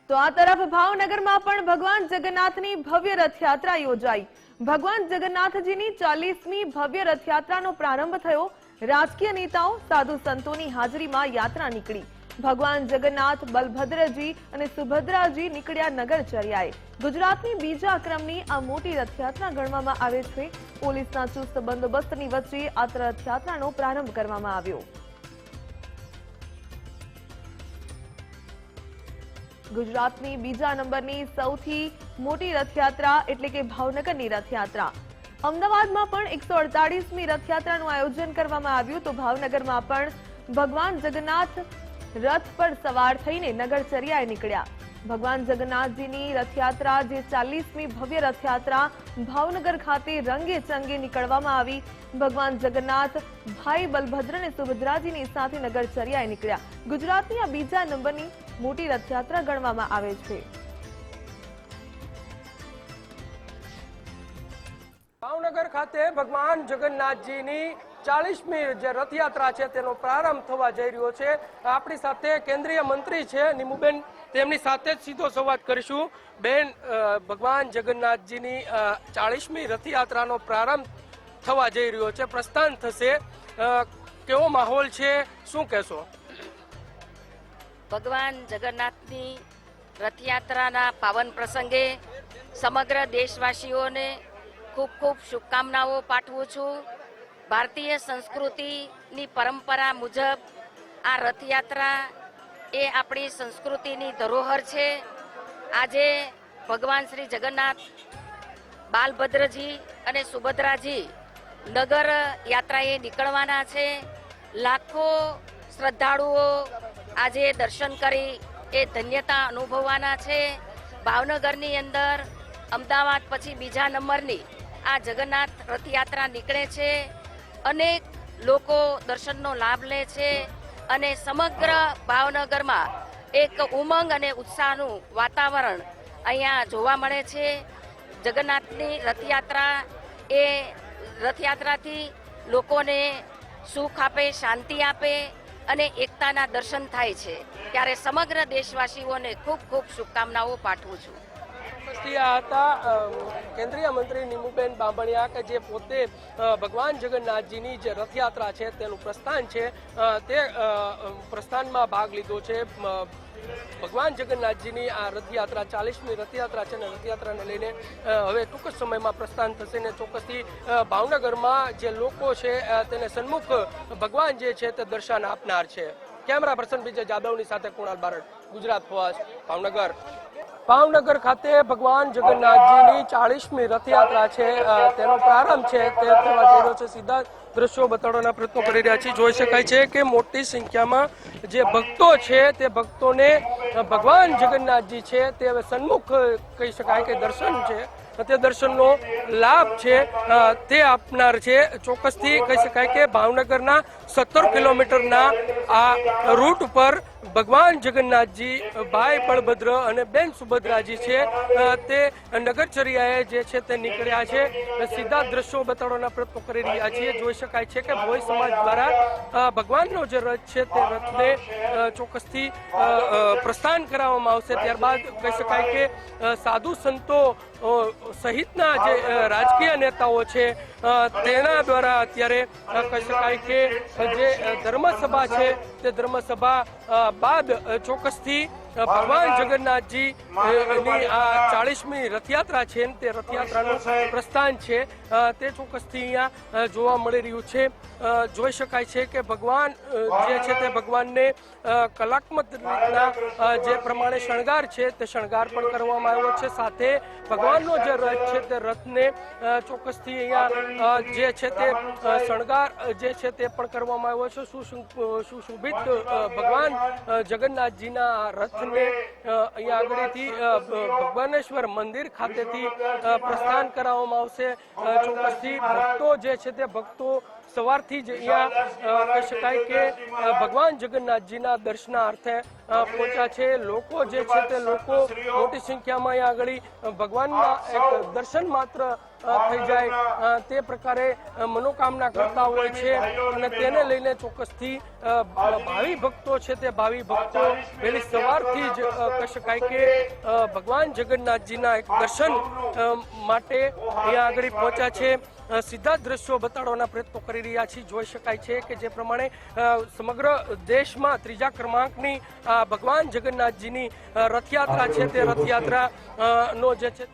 તો આ તરફ ભાવનગરમાં પણ ભગવાન જગન્નાથની ભવ્ય રથયાત્રા યોજાઈ। ભગવાન જગન્નાથજીની 40મી ભવ્ય રથયાત્રાનો પ્રારંભ થયો। રાજકીય નેતાઓ સાધુ સંતોની હાજરીમાં યાત્રા નીકળી। ભગવાન જગન્નાથ, બલભદ્રજી અને સુભદ્રાજી નીકળ્યા નગરચર્યાએ। ગુજરાતની બીજા ક્રમની આ મોટી રથયાત્રા ગણવામાં આવે છે। પોલીસના ચુસ્ત બંદોબસ્તની વચ્ચે આ રથયાત્રાનો પ્રારંભ કરવામાં આવ્યો। ગુજરાતની બીજા નંબરની સૌથી મોટી રથયાત્રા એટલે કે ભાવનગરની રથયાત્રા। અમદાવાદમાં પણ 148મી રથયાત્રાનું આયોજન કરવામાં આવ્યું। તો ભાવનગરમાં પણ ભગવાન જગન્નાથ રથ પર સવાર થઈને નગરચર્યાએ નીકળ્યા। ભગવાન જગન્નાથજીની રથયાત્રા જે 40મી ભવ્ય રથયાત્રા ભાવનગર ખાતે રંગે ચંગે નીકળવામાં આવી। ભગવાન જગન્નાથ ભાઈ બલભદ્ર અને સુભદ્રાજીની સાથે નગરચર્યાએ નીકળ્યા। ગુજરાતની આ બીજા નંબરની મોટી રથયાત્રા ગણવામાં આવે છે। ભાવનગર ખાતે ભગવાન જગન્નાથજીની 40મી જે રથયાત્રા છે તેનો પ્રારંભ થવા જઈ રહ્યો છે। આપણી સાથે કેન્દ્રીય મંત્રી છે નીમુબેન, તેમની સાથે જ સીધો સંવાદ કરીશું। બેન, ભગવાન જગન્નાથજીની 40મી રથયાત્રાનો પ્રારંભ થવા જઈ રહ્યો છે, પ્રસ્થાન થશે, કેવો માહોલ છે, શું કહેશો? ભગવાન જગન્નાથની રથયાત્રાના પાવન પ્રસંગે સમગ્ર દેશવાસીઓને ખૂબ ખૂબ શુભકામનાઓ પાઠવું છું। ભારતીય સંસ્કૃતિની પરંપરા મુજબ આ રથયાત્રા એ આપણી સંસ્કૃતિની ધરોહર છે। આજે ભગવાન શ્રી જગન્નાથ, બાલભદ્રજી અને સુભદ્રાજી નગર યાત્રાએ નીકળવાના છે। લાખો શ્રદ્ધાળુઓ આજે દર્શન કરી એ ધન્યતા અનુભવવાના છે। ભાવનગરની અંદર અમદાવાદ પછી બીજા નંબરની આ જગન્નાથ રથયાત્રા નીકળે છે। અનેક લોકો દર્શનનો લાભ લે છે અને સમગ્ર ભાવનગરમાં એક ઉમંગ અને ઉત્સાહનું વાતાવરણ અહીંયા જોવા મળે છે। જગન્નાથની રથયાત્રા એ રથયાત્રાથી લોકોને સુખ આપે, શાંતિ આપે અને એકતાના દર્શન થાય છે। ત્યારે સમગ્ર દેશવાસીઓને ખૂબ ખૂબ શુભકામનાઓ પાઠવું છું। હતા કેન્દ્રીય મંત્રી નીમુબેન બાંભણિયા કે જે પોતે ભગવાન જગન્નાથજીની જે રથયાત્રા છે તેનું પ્રસ્થાન છે તે પ્રસ્થાનમાં ભાગ લીધો છે। ભગવાન જગન્નાથજીની આ રથયાત્રા 40મી રથયાત્રા છે ને રથયાત્રાને લઈને હવે ટૂંક જ સમયમાં પ્રસ્થાન થશે ને ચોક્કસથી ભાવનગરમાં જે લોકો છે તેને સન્મુખ ભગવાન જે છે તે દર્શન આપનાર છે। કેમેરા પર્સન વિજય જાદવની સાથે કુણાલ બારડ, ગુજરાત ફર્સ્ટ, ભાવનગર। ભાવનગર ખાતે ભગવાન જગન્નાથજીની 40મી રથયાત્રા છે તેનો પ્રારંભ છે તે થવા જઈ રહ્યો છે। સીધા દ્રશ્યો બતાડવાના પ્રયત્નો કરી રહ્યા છીએ। જોઈ શકાય છે કે મોટી સંખ્યામાં જે ભક્તો છે તે ભક્તોને ભગવાન જગન્નાથજી છે તે હવે સન્મુખ કહી શકાય કે દર્શન છે તે દર્શનનો લાભ છે તે આપનાર છે। ચોક્કસથી કહી શકાય કે ભાવનગરના 17 કિલોમીટરના આ રૂટ પર ભગવાન જગન્નાથજી, ભાઈ બળભદ્ર અને બેન સુભદ્રાજી છે તે નગરચર્યાએ જે છે તે નીકળ્યા છે। સીધા દ્રશ્યો બતાડવાના પ્રયત્નો કરી રહ્યા છીએ। જોઈ શકાય છે કે ભોઈ સમાજ દ્વારા ભગવાનનો જે રથ છે તે રથને ચોક્કસથી પ્રસ્થાન કરાવવામાં આવશે। ત્યારબાદ કહી શકાય કે સાધુ સંતો સહિતના જે રાજકીય નેતાઓ છે તેના દ્વારા અત્યારે કહી શકાય કે જે ધર્મસભા છે તે ધર્મસભા બાદ ચોક્કસથી ભગવાન જગન્નાથજી ની આ 40મી રથયાત્રા છે તે રથયાત્રાનું પ્રસ્થાન છે તે ચોક્કસથી અહીંયા જોવા મળી રહ્યું છે। જોઈ શકાય છે કે ભગવાન જે છે તે ભગવાનને કલાત્મક રીતના જે પ્રમાણે શણગાર છે તે શણગાર પણ કરવામાં આવ્યો છે। સાથે ભગવાનનો જે રથ છે તે રથને ચોક્કસથી અહીંયા જે છે તે શણગાર જે છે તે પણ કરવામાં આવ્યો છે। સુશોભિત ભગવાન જગન્નાથજીના રથને અહીંયા આગળથી ભગવાનેશ્વર મંદિર ખાતેથી પ્રસ્થાન કરાવવામાં આવશે। ચોક્કસથી ભક્તો જે છે તે ભક્તો સવારથી જ અહીંયા કહી શકાય કે ભગવાન જગન્નાથજીના દર્શનાર્થે પહોંચ્યા છે। લોકો જે છે તે લોકો મોટી સંખ્યામાં અહીંયા આગળ ભગવાનના એક દર્શન માત્ર થઈ જાય તે પ્રકારે મનોકામના કરતા હોય છે અને તેને લઈને ચોક્કસથી ભાવિ ભક્તો છે તે ભાવિ ભક્તો વહેલી સવારથી જ કહી શકાય કે ભગવાન જગન્નાથજીના એક દર્શન માટે અહીંયા આગળ પહોંચ્યા છે। સીધા દ્રશ્યો બતાડવાના પ્રયત્નો કરી રહ્યા છીએ। જોઈ શકાય છે કે જે પ્રમાણે સમગ્ર દેશમાં ત્રીજા ક્રમાંકની ભગવાન જગન્નાથજીની રથયાત્રા છે તે રથયાત્રા નો જે છે